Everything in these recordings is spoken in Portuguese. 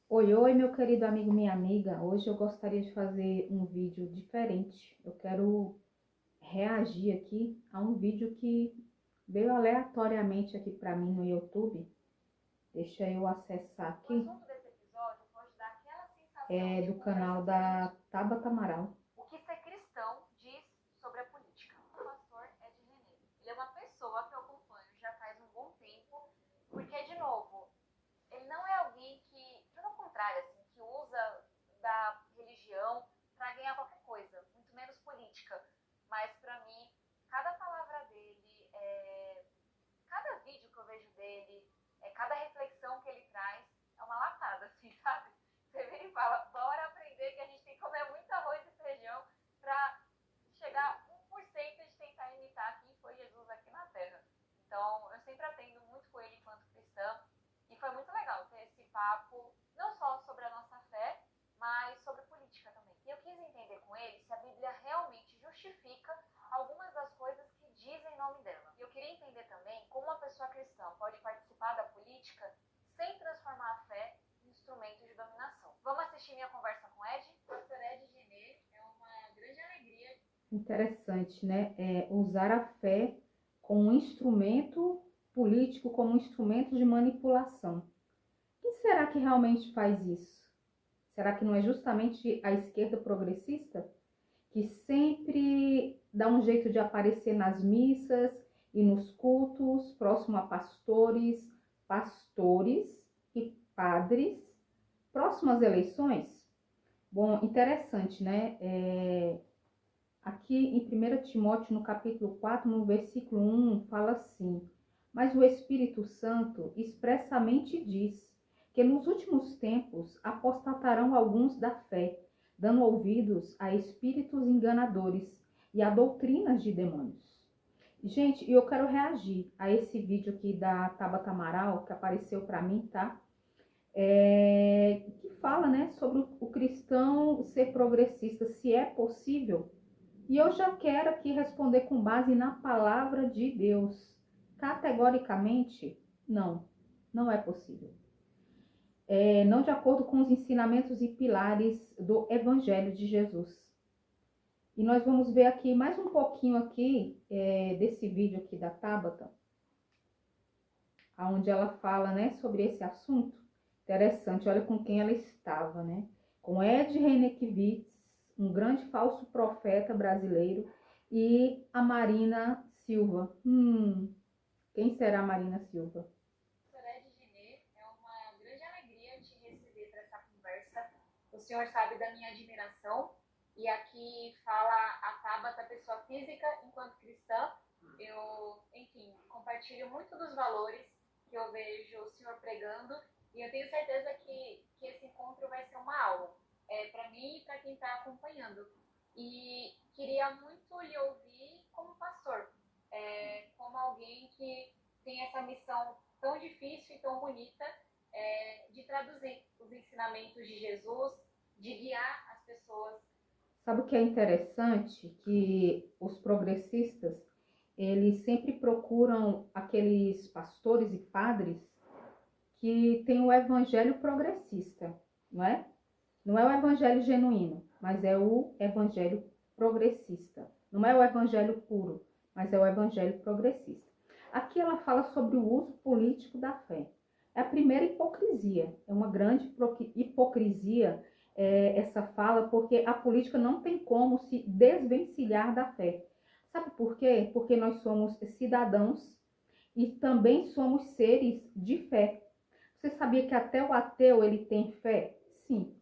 Oi, oi, meu querido amigo, minha amiga. Hoje eu gostaria de fazer um vídeo diferente. Eu quero reagir aqui a um vídeo que veio aleatoriamente aqui para mim no YouTube. Deixa eu acessar O aqui. assunto desse episódio pode dar aquela sensação É de do conversa canal de da político. Tabata Amaral. O que ser cristão diz sobre a política. O pastor Ed René. Ele é uma pessoa que eu acompanho já faz um bom tempo, porque, de novo, ele não é alguém que, pelo contrário, assim, que usa da religião para ganhar qualquer coisa, muito menos política. Mas, para mim, cada palavra dele, cada vídeo que eu vejo dele, cada reflexão que ele traz, é uma lapada, assim, sabe? Você vê e fala, bora aprender que a gente tem que comer muito arroz e feijão para chegar a 1% de tentar imitar quem foi Jesus aqui na Terra. Então, eu sempre aprendo muito com ele enquanto cristã. E foi muito legal ter esse papo, não só sobre a nossa fé, mas sobre política também. E eu quis entender com ele se a Bíblia realmente justifica algumas das coisas que dizem em nome dela. E eu queria entender também como uma pessoa cristã pode participar da política sem transformar a fé em instrumento de dominação. Vamos assistir minha conversa com Ed? Pastor Ed René, é uma grande alegria. Interessante, né? Usar a fé como um instrumento político, como um instrumento de manipulação. Quem será que realmente faz isso? Será que não é justamente a esquerda progressista que sempre dá um jeito de aparecer nas missas e nos cultos, próximo a pastores e padres, próximo às eleições? Bom, interessante, né? Aqui em 1 Timóteo, no capítulo 4, no versículo 1, fala assim: Mas o Espírito Santo expressamente diz que nos últimos tempos apostatarão alguns da fé, dando ouvidos a espíritos enganadores e a doutrinas de demônios. Gente, eu quero reagir a esse vídeo aqui da Tabata Amaral, que apareceu para mim, tá? Que fala, né, sobre o cristão ser progressista, se é possível. E eu já quero aqui responder com base na palavra de Deus. Categoricamente, não, não é possível. Não de acordo com os ensinamentos e pilares do Evangelho de Jesus. E nós vamos ver aqui mais um pouquinho aqui desse vídeo aqui da Tabata, onde ela fala, né, sobre esse assunto. Interessante, olha com quem ela estava, né? Com Ed Renekiewicz, um grande falso profeta brasileiro, e a Marina Silva. Quem será a Marina Silva? Soraya Genê, é uma grande alegria te receber para essa conversa. O senhor sabe da minha admiração e aqui fala a Tabata, pessoa física, enquanto cristã. Eu, enfim, compartilho muito dos valores que eu vejo o senhor pregando e eu tenho certeza que esse encontro vai ser uma aula para mim e para quem está acompanhando. E queria muito lhe ouvir como pastor, como alguém que tem essa missão tão difícil e tão bonita de traduzir os ensinamentos de Jesus, de guiar as pessoas. Sabe o que é interessante? Que os progressistas, eles sempre procuram aqueles pastores e padres que têm o evangelho progressista, não é? Não é o evangelho genuíno, mas é o evangelho progressista. Não é o evangelho puro, mas é o evangelho progressista. Aqui ela fala sobre o uso político da fé. É a primeira hipocrisia, é uma grande hipocrisia essa fala, porque a política não tem como se desvencilhar da fé. Sabe por quê? Porque nós somos cidadãos e também somos seres de fé. Você sabia que até o ateu ele tem fé? Sim.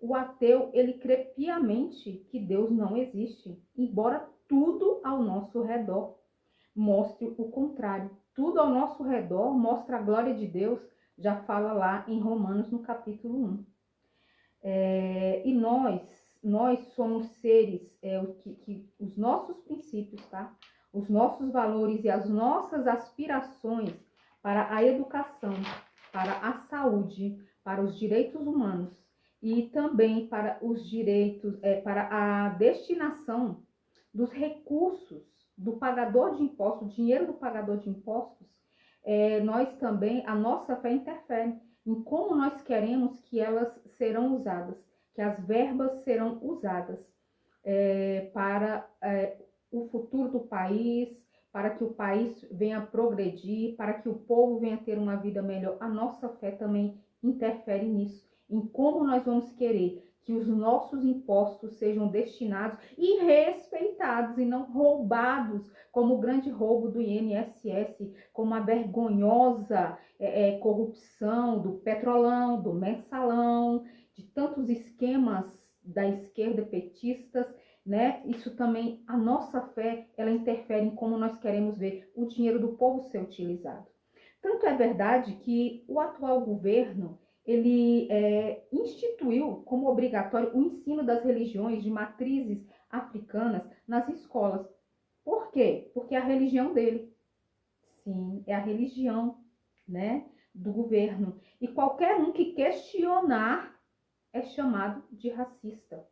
O ateu, ele crê piamente que Deus não existe, embora tudo ao nosso redor mostre o contrário. Tudo ao nosso redor mostra a glória de Deus, já fala lá em Romanos no capítulo 1. E nós somos seres que os nossos princípios, tá? Os nossos valores e as nossas aspirações para a educação, para a saúde, para os direitos humanos e também para os direitos, para a destinação dos recursos do pagador de impostos, o dinheiro do pagador de impostos, nós também, a nossa fé interfere. em como nós queremos que elas serão usadas, que as verbas serão usadas para o futuro do país, para que o país venha progredir, para que o povo venha ter uma vida melhor. A nossa fé também interfere nisso, em como nós vamos querer que os nossos impostos sejam destinados e respeitados e não roubados, como o grande roubo do INSS, como a vergonhosa corrupção do Petrolão, do Mensalão, de tantos esquemas da esquerda petistas, né? Isso também, a nossa fé, ela interfere em como nós queremos ver o dinheiro do povo ser utilizado. Tanto é verdade que o atual governo, ele instituiu como obrigatório o ensino das religiões de matrizes africanas nas escolas. Por quê? Porque é a religião dele. Sim, é a religião, né, do governo. E qualquer um que questionar é chamado de racista.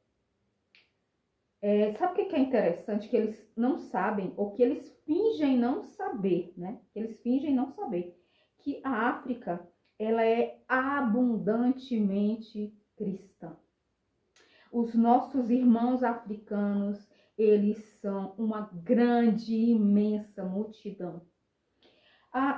Sabe o que é interessante? Que eles não sabem, ou que eles fingem não saber, né? Eles fingem não saber que a África, ela é abundantemente cristã. Os nossos irmãos africanos, eles são uma grande, imensa multidão.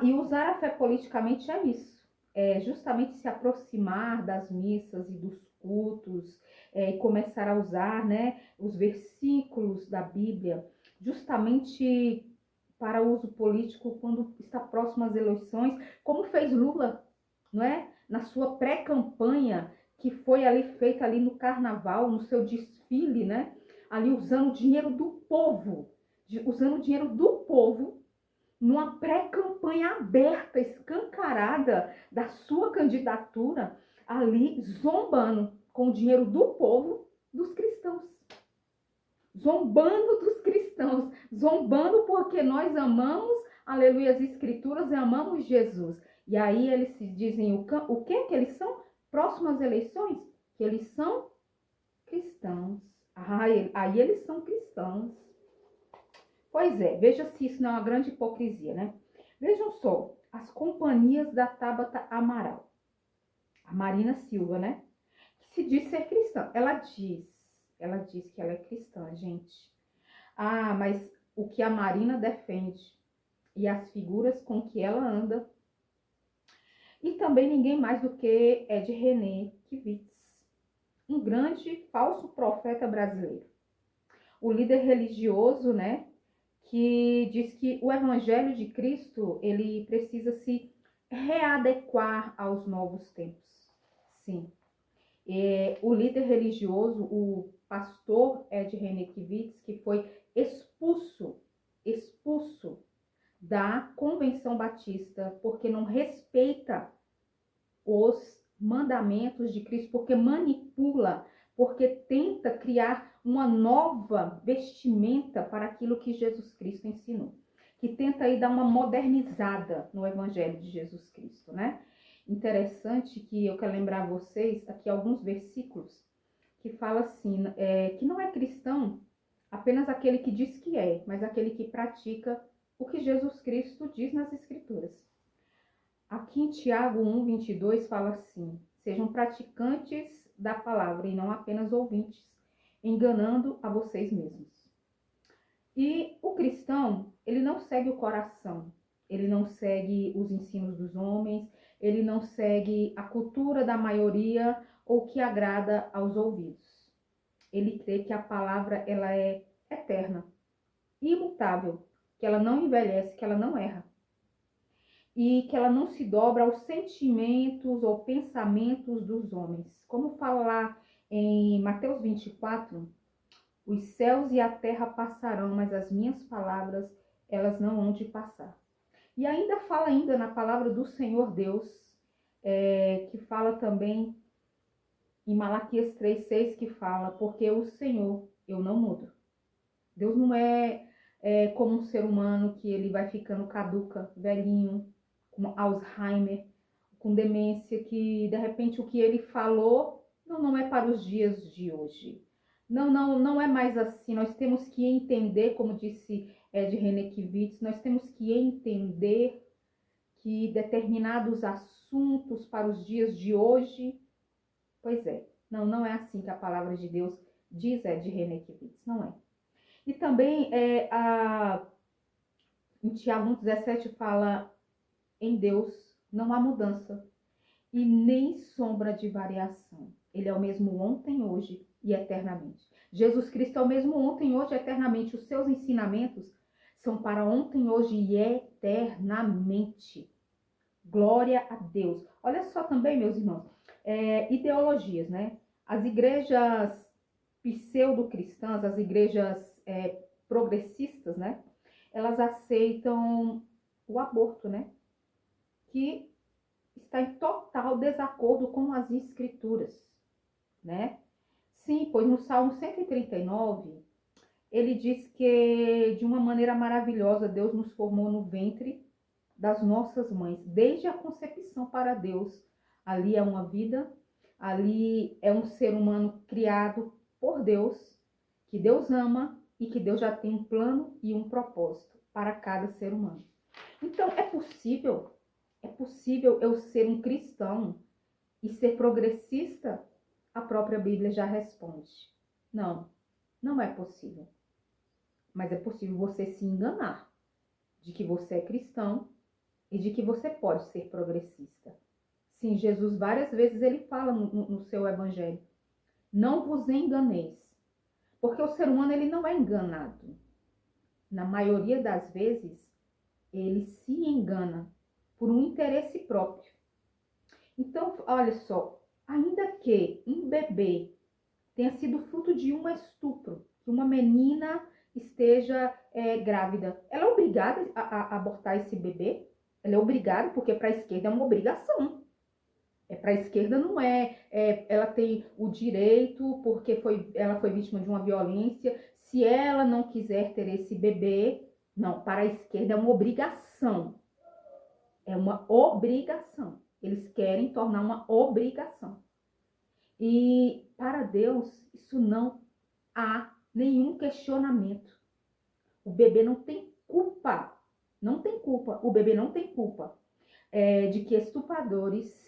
E usar a fé politicamente é isso. É justamente se aproximar das missas e dos cultos, e começar a usar, né, os versículos da Bíblia, justamente para uso político quando está próximo às eleições, como fez Lula, não é? Na sua pré-campanha, que foi ali feita ali no carnaval, no seu desfile, né? Ali usando o dinheiro do povo, numa pré-campanha aberta, escancarada da sua candidatura, ali zombando com o dinheiro do povo dos cristãos. Zombando dos cristãos, zombando porque nós amamos, aleluia, as escrituras e amamos Jesus. E aí eles se dizem o que que eles são? Próximas eleições? Que eles são cristãos. Aí eles são cristãos. Pois é, veja se isso não é uma grande hipocrisia, né? Vejam só, as companhias da Tabata Amaral, a Marina Silva, né? Que se diz ser cristã. Ela diz que ela é cristã, gente. Mas o que a Marina defende e as figuras com que ela anda, e também ninguém mais do que Ed René Kivitz, um grande falso profeta brasileiro. O líder religioso, né? Que diz que o Evangelho de Cristo, ele precisa se readequar aos novos tempos. Sim. O líder religioso, o pastor Ed René Kivitz, que foi expulso da Convenção Batista, porque não respeita os mandamentos de Cristo, porque manipula, porque tenta criar uma nova vestimenta para aquilo que Jesus Cristo ensinou, que tenta aí dar uma modernizada no Evangelho de Jesus Cristo, né? Interessante que eu quero lembrar a vocês aqui alguns versículos que fala assim, que não é cristão apenas aquele que diz que é, mas aquele que pratica o que Jesus Cristo diz nas Escrituras. Aqui em Tiago 1:22 fala assim: sejam praticantes da palavra e não apenas ouvintes, enganando a vocês mesmos. E o cristão, ele não segue o coração, ele não segue os ensinos dos homens, ele não segue a cultura da maioria ou que agrada aos ouvidos. Ele crê que a palavra ela é eterna, imutável, que ela não envelhece, que ela não erra. E que ela não se dobra aos sentimentos ou pensamentos dos homens. Como fala lá em Mateus 24, os céus e a terra passarão, mas as minhas palavras, elas não hão de passar. E ainda fala na palavra do Senhor Deus, que fala também em Malaquias 3:6, que fala, porque o Senhor, eu não mudo. Deus não é como um ser humano que ele vai ficando caduca, velhinho, com Alzheimer, com demência, que de repente o que ele falou não é para os dias de hoje. Não é mais assim. Nós temos que entender, como disse Ed René Kivitz, nós temos que entender que determinados assuntos para os dias de hoje, pois é, não é assim que a palavra de Deus diz, de René Kivitz, não é. E também em Tiago 1,17 fala, em Deus não há mudança e nem sombra de variação. Ele é o mesmo ontem, hoje e eternamente. Jesus Cristo é o mesmo ontem, hoje e eternamente. Os seus ensinamentos são para ontem, hoje e eternamente. Glória a Deus. Olha só também, meus irmãos, ideologias, né? As igrejas pseudo-cristãs, as igrejas progressistas, né? Elas aceitam o aborto, né? Que está em total desacordo com as escrituras, né? Sim, pois no Salmo 139, ele diz que de uma maneira maravilhosa Deus nos formou no ventre das nossas mães, desde a concepção para Deus. Ali é uma vida, ali é um ser humano criado por Deus, que Deus ama e que Deus já tem um plano e um propósito para cada ser humano. Então, é possível eu ser um cristão e ser progressista? A própria Bíblia já responde. Não é possível. Mas é possível você se enganar de que você é cristão e de que você pode ser progressista. Sim, Jesus várias vezes ele fala no seu evangelho, não vos enganeis, porque o ser humano ele não é enganado. Na maioria das vezes, ele se engana por um interesse próprio. Então, olha só, ainda que um bebê tenha sido fruto de um estupro, que uma menina esteja grávida, ela é obrigada a abortar esse bebê? Ela é obrigada, porque para a esquerda é uma obrigação. Para a esquerda não ela tem o direito, porque ela foi vítima de uma violência. Se ela não quiser ter esse bebê, não, para a esquerda é uma obrigação. É uma obrigação. Eles querem tornar uma obrigação. E para Deus, isso não há nenhum questionamento. O bebê não tem culpa. Não tem culpa. O bebê não tem culpa de que estupradores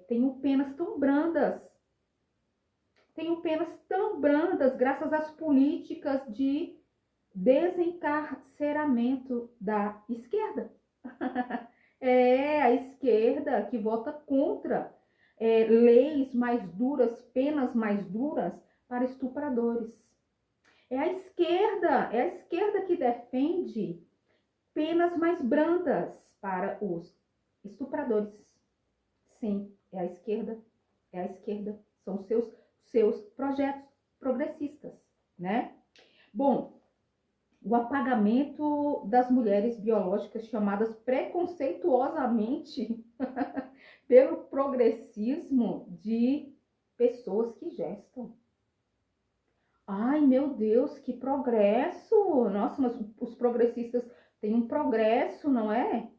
tenham penas tão brandas. Tenham penas tão brandas graças às políticas de desencarceramento da esquerda. É a esquerda que vota contra leis mais duras, penas mais duras para estupradores. É a esquerda que defende penas mais brandas para os estupradores. Sim, é a esquerda. São seus projetos progressistas, né? Bom, o apagamento das mulheres biológicas chamadas preconceituosamente pelo progressismo de pessoas que gestam. Ai, meu Deus, que progresso! Nossa, mas os progressistas têm um progresso, não é?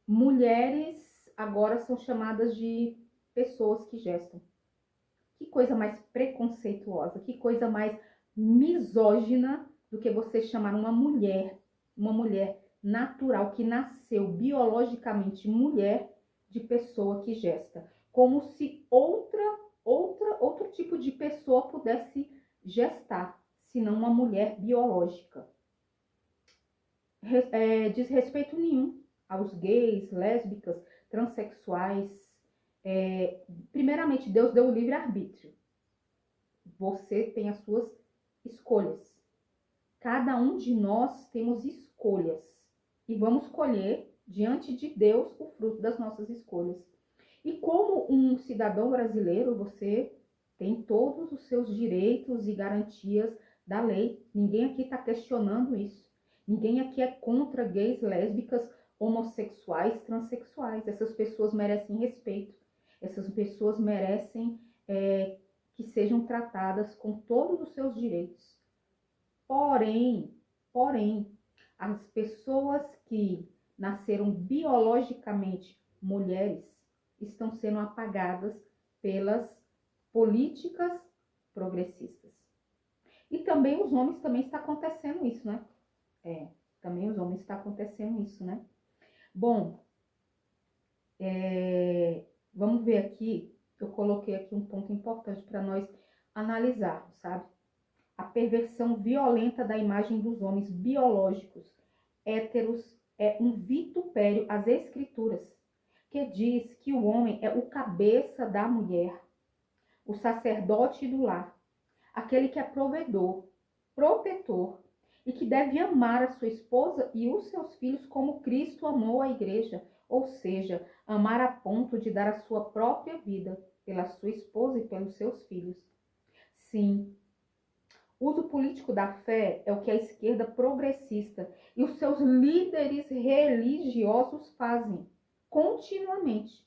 Mulheres agora são chamadas de pessoas que gestam. Que coisa mais preconceituosa, que coisa mais misógina do que você chamar uma mulher natural, que nasceu biologicamente mulher, de pessoa que gesta. Como se outro tipo de pessoa pudesse gestar, senão uma mulher biológica. Desrespeito nenhum aos gays, lésbicas, transexuais. Primeiramente, Deus deu o livre-arbítrio. Você tem as suas escolhas. Cada um de nós temos escolhas. E vamos colher diante de Deus o fruto das nossas escolhas. E como um cidadão brasileiro, você tem todos os seus direitos e garantias da lei. Ninguém aqui está questionando isso. Ninguém aqui é contra gays, lésbicas, homossexuais, transexuais. Essas pessoas merecem respeito. Essas pessoas merecem que sejam tratadas com todos os seus direitos. Porém, as pessoas que nasceram biologicamente mulheres estão sendo apagadas pelas políticas progressistas. E também os homens também está acontecendo isso, né? Também os homens está acontecendo isso, né? Bom, Vamos ver aqui, eu coloquei aqui um ponto importante para nós analisarmos, sabe? A perversão violenta da imagem dos homens biológicos héteros é um vitupério às escrituras, que diz que o homem é o cabeça da mulher, o sacerdote do lar, aquele que é provedor, protetor e que deve amar a sua esposa e os seus filhos como Cristo amou a igreja, ou seja, amar a ponto de dar a sua própria vida pela sua esposa e pelos seus filhos. Sim, o uso político da fé é o que a esquerda progressista e os seus líderes religiosos fazem continuamente.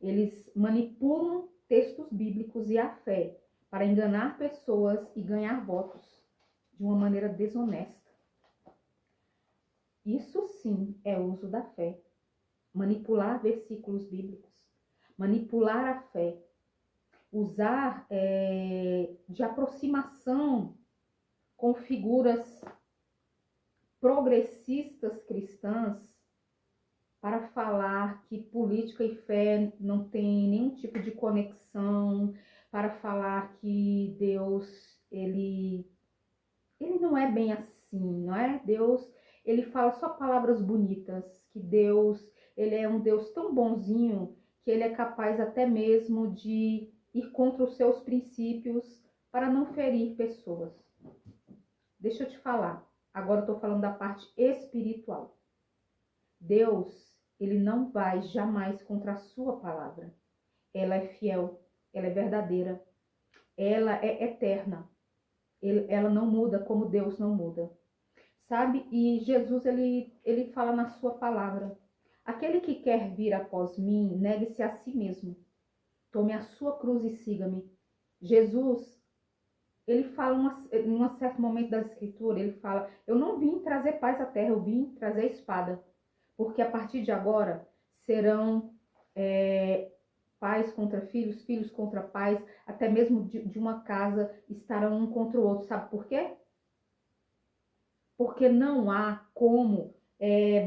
Eles manipulam textos bíblicos e a fé para enganar pessoas e ganhar votos de uma maneira desonesta. Isso sim é uso da fé. Manipular versículos bíblicos, manipular a fé, usar de aproximação com figuras progressistas cristãs para falar que política e fé não tem nenhum tipo de conexão, para falar que Deus, ele não é bem assim, não é? Deus, ele fala só palavras bonitas, que Deus, ele é um Deus tão bonzinho que ele é capaz até mesmo de ir contra os seus princípios para não ferir pessoas. Deixa eu te falar, agora eu estou falando da parte espiritual. Deus, ele não vai jamais contra a sua palavra. Ela é fiel, ela é verdadeira, ela é eterna. Ela não muda como Deus não muda. Sabe? E Jesus, ele fala na sua palavra: aquele que quer vir após mim, negue-se a si mesmo. Tome a sua cruz e siga-me. Jesus, ele fala em um certo momento da escritura, ele fala: eu não vim trazer paz à terra, eu vim trazer espada. Porque a partir de agora serão pais contra filhos, filhos contra pais, até mesmo de uma casa estarão um contra o outro. Sabe por quê? Porque não há como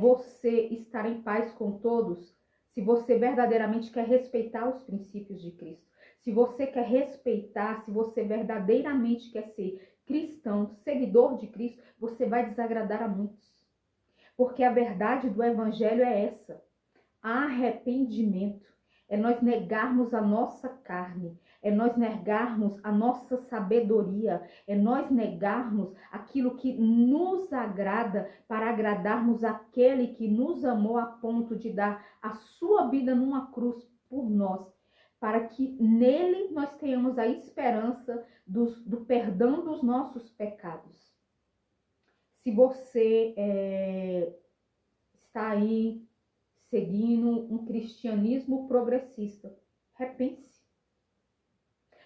você estar em paz com todos se você verdadeiramente quer respeitar os princípios de Cristo. Se você quer respeitar, se você verdadeiramente quer ser cristão, seguidor de Cristo, você vai desagradar a muitos. Porque a verdade do evangelho é essa: arrependimento. É nós negarmos a nossa carne, é nós negarmos a nossa sabedoria, é nós negarmos aquilo que nos agrada para agradarmos aquele que nos amou a ponto de dar a sua vida numa cruz por nós, para que nele nós tenhamos a esperança do perdão dos nossos pecados. Se você está aí seguindo um cristianismo progressista, repense.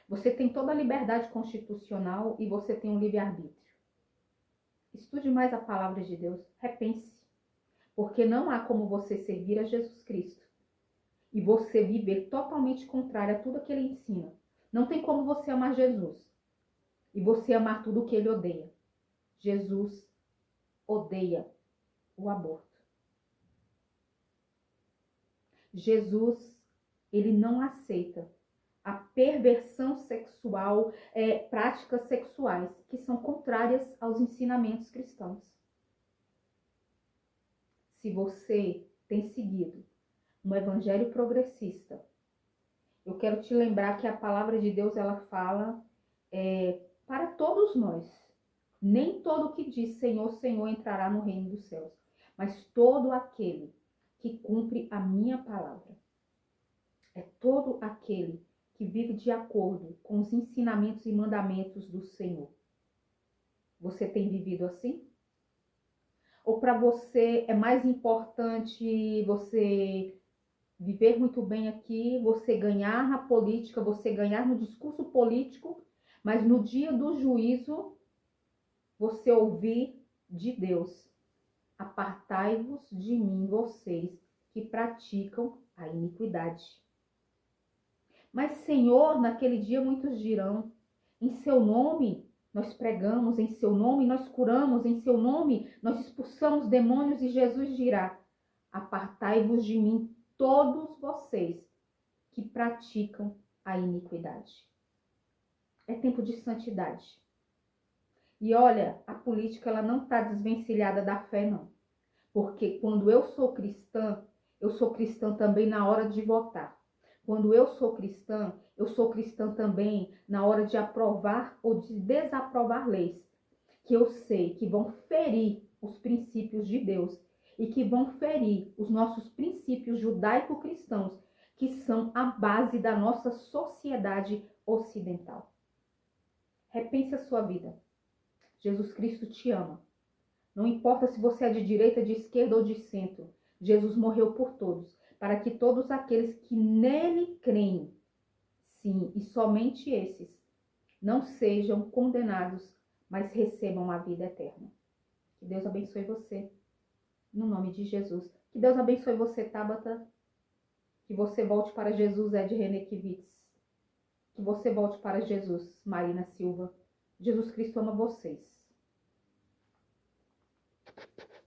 Você tem toda a liberdade constitucional e você tem um livre-arbítrio. Estude mais a palavra de Deus, repense. Porque não há como você servir a Jesus Cristo e você viver totalmente contrário a tudo que ele ensina. Não tem como você amar Jesus e você amar tudo o que ele odeia. Jesus odeia o aborto. Jesus, ele não aceita a perversão sexual, práticas sexuais que são contrárias aos ensinamentos cristãos. Se você tem seguido um evangelho progressista, eu quero te lembrar que a palavra de Deus, ela fala para todos nós. Nem todo que diz Senhor, Senhor entrará no reino dos céus, mas todo aquele que cumpre a minha palavra. É todo aquele que vive de acordo com os ensinamentos e mandamentos do Senhor. Você tem vivido assim? Ou para você é mais importante você viver muito bem aqui, você ganhar na política, você ganhar no discurso político, mas no dia do juízo você ouvir de Deus: apartai-vos de mim, vocês que praticam a iniquidade. Mas, Senhor, naquele dia muitos dirão: em seu nome nós pregamos, em seu nome nós curamos, em seu nome nós expulsamos demônios, e Jesus dirá: apartai-vos de mim, todos vocês que praticam a iniquidade. É tempo de santidade. E olha, a política ela não está desvencilhada da fé, não. Porque quando eu sou cristã também na hora de votar. Quando eu sou cristã também na hora de aprovar ou de desaprovar leis, que eu sei que vão ferir os princípios de Deus e que vão ferir os nossos princípios judaico-cristãos, que são a base da nossa sociedade ocidental. Repense a sua vida. Jesus Cristo te ama. Não importa se você é de direita, de esquerda ou de centro. Jesus morreu por todos, para que todos aqueles que nele creem, sim, e somente esses, não sejam condenados, mas recebam a vida eterna. Que Deus abençoe você, no nome de Jesus. Que Deus abençoe você, Tabata. Que você volte para Jesus, Ed René Kivitz. Que você volte para Jesus, Marina Silva. Jesus Cristo ama vocês.